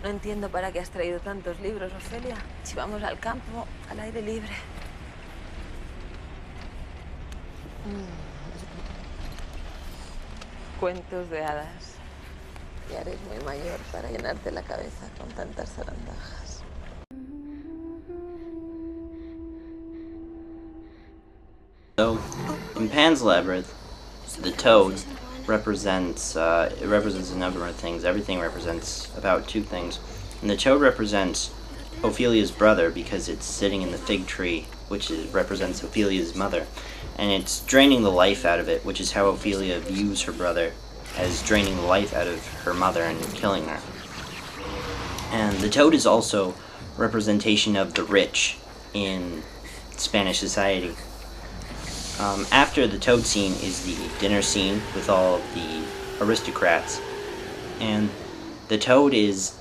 No entiendo para qué has traído tantos libros, Ofelia. Si vamos al campo, al aire libre. Cuentos de hadas. Ya eres muy mayor para llenarte la cabeza con tantas zarandajas. So, in Pan's Labyrinth, the toad represents it represents a number of things. Everything represents about two things, and the toad represents Ophelia's brother because it's sitting in the fig tree, which represents Ophelia's mother, and it's draining the life out of it, which is how Ophelia views her brother, as draining the life out of her mother and killing her. And the toad is also representation of the rich in Spanish society. After the toad scene is the dinner scene with all of the aristocrats, and the toad is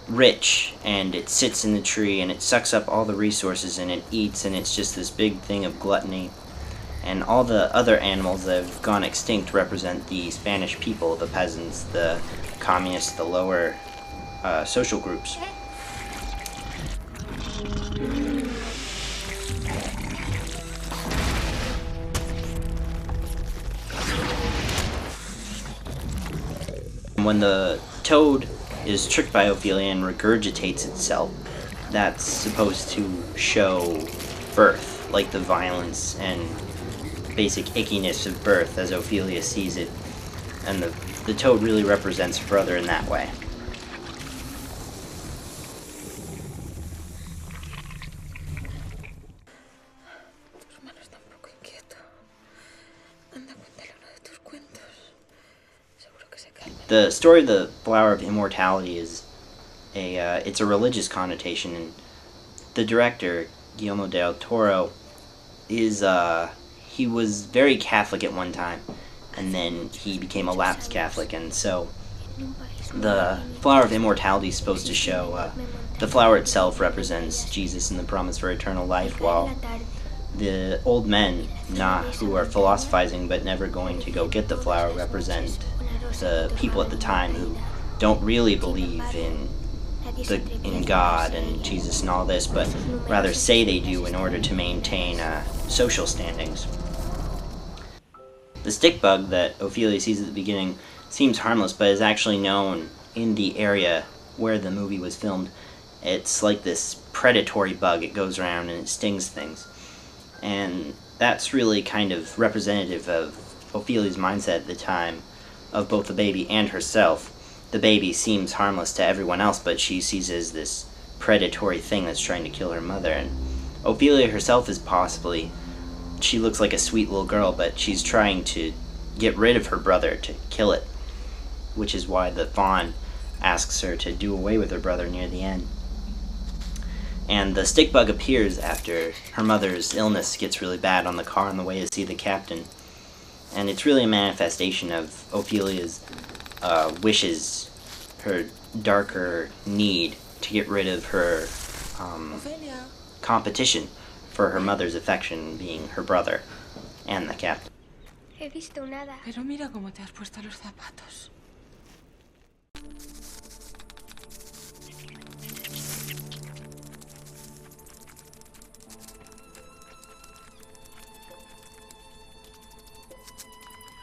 rich and it sits in the tree and it sucks up all the resources and it eats, and it's just this big thing of gluttony. And all the other animals that have gone extinct represent the Spanish people, the peasants, the communists, the lower social groups. When the toad is tricked by Ophelia and regurgitates itself, that's supposed to show birth, like the violence and basic ickiness of birth as Ophelia sees it, and the toad really represents her brother in that way. The story of the Flower of Immortality is it's a religious connotation, and the director, Guillermo del Toro, is he was very Catholic at one time, and then he became a lapsed Catholic, and so the Flower of Immortality is supposed to show the flower itself represents Jesus and the promise for eternal life, while the old men, who are philosophizing but never going to go get the flower, represent the people at the time who don't really believe in God and Jesus and all this, but rather say they do in order to maintain social standings. The stick bug that Ophelia sees at the beginning seems harmless, but is actually known in the area where the movie was filmed. It's like this predatory bug. It goes around and it stings things. And that's really kind of representative of Ophelia's mindset at the time, of both the baby and herself. The baby seems harmless to everyone else, but she sees it as this predatory thing that's trying to kill her mother. And Ophelia herself is she looks like a sweet little girl, but she's trying to get rid of her brother, to kill it, which is why the fawn asks her to do away with her brother near the end. And the stick bug appears after her mother's illness gets really bad on the car on the way to see the captain. And it's really a manifestation of Ophelia's wishes, her darker need to get rid of her competition for her mother's affection, being her brother and the captain. He visto un hada. Pero mira cómo te has puesto los zapatos.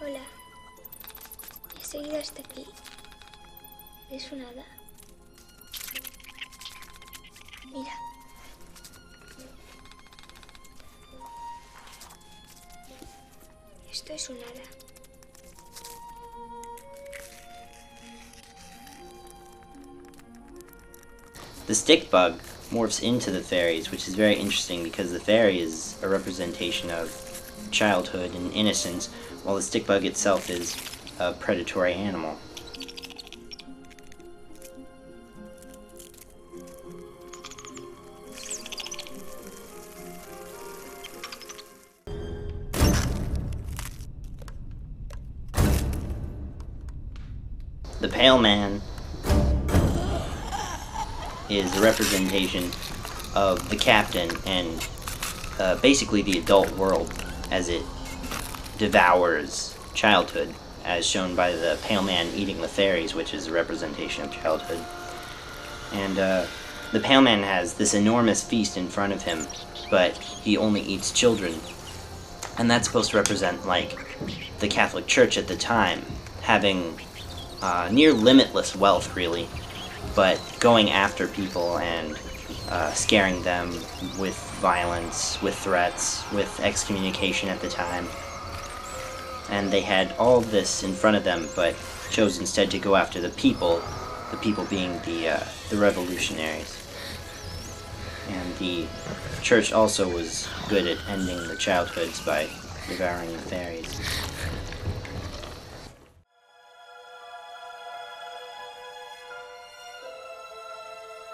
Hola. He seguido hasta aquí. ¿Es un hada? Mira. Esto es un hada. The stick bug morphs into the fairies, which is very interesting because the fairy is a representation of childhood and innocence, while the stick bug itself is a predatory animal. The pale man is a representation of the captain and basically the adult world as it devours childhood, as shown by the pale man eating the fairies, which is a representation of childhood. And the Pale Man has this enormous feast in front of him, but he only eats children. And that's supposed to represent, like, the Catholic Church at the time, having near limitless wealth, really, but going after people and scaring them with violence, with threats, with excommunication at the time. And they had all of this in front of them, but chose instead to go after the people being the revolutionaries. And the church also was good at ending the childhoods by devouring the fairies.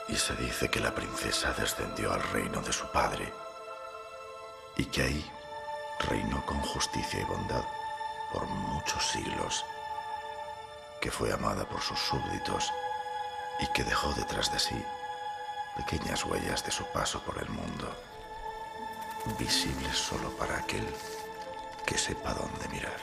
Y se dice que la princesa descendió al reino de su padre y que ahí reinó con justicia y bondad por muchos siglos, que fue amada por sus súbditos y que dejó detrás de sí pequeñas huellas de su paso por el mundo, visibles solo para aquel que sepa dónde mirar.